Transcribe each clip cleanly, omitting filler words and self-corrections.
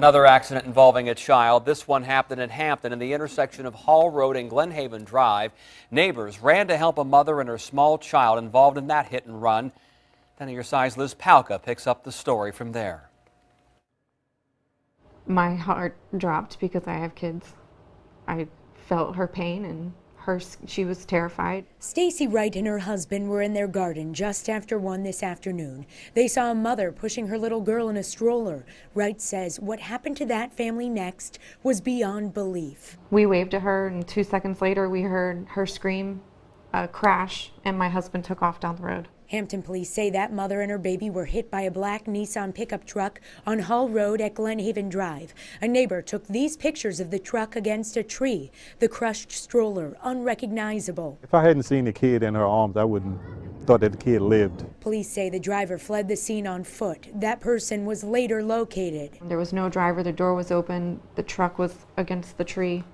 Another accident involving a child. This one happened in Hampton in the intersection of Hall Road and Glenhaven Drive. Neighbors ran to help a mother and her small child involved in that hit and run. 10 on your side's Liz Palka picks up the story from there. My heart dropped because I have kids. I felt her pain and she was terrified. Stacy Wright and her husband were in their garden just after 1 this afternoon. They saw a mother pushing her little girl in a stroller. Wright says what happened to that family next was beyond belief. We waved at her, and 2 seconds later we heard her scream, a crash, and my husband took off down the road. Hampton police say that mother and her baby were hit by a black Nissan pickup truck on Hall Road at Glenhaven Drive. A neighbor took these pictures of the truck against a tree. The crushed stroller, unrecognizable. If I hadn't seen the kid in her arms, I wouldn't thought that the kid lived. Police say the driver fled the scene on foot. That person was later located. There was no driver. The door was open. The truck was against the tree.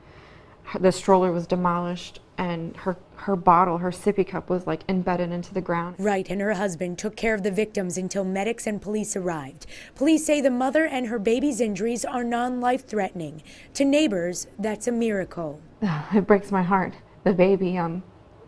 The stroller was demolished, and her bottle, her sippy cup, was like embedded into the ground. Wright and her husband took care of the victims until medics and police arrived. Police say the mother and her baby's injuries are non-life-threatening. To neighbors, that's a miracle. It breaks my heart. The baby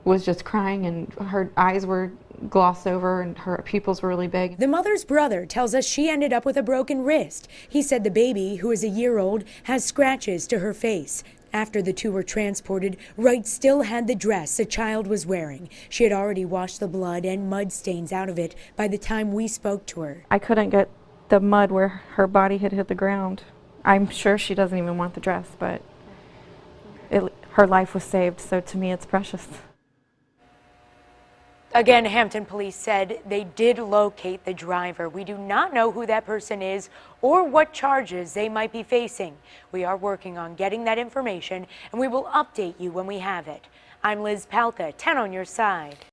was just crying, and her eyes were glossed over and her pupils were really big. The mother's brother tells us she ended up with a broken wrist. He said the baby, who is a year old, has scratches to her face. After the two were transported, Wright still had the dress the child was wearing. She had already washed the blood and mud stains out of it by the time we spoke to her. I couldn't get the mud where her body had hit the ground. I'm sure she doesn't even want the dress, but her life was saved, so to me it's precious. Again, Hampton police said they did locate the driver. We do not know who that person is or what charges they might be facing. We are working on getting that information, and we will update you when we have it. I'm Liz Palka, 10 on your side.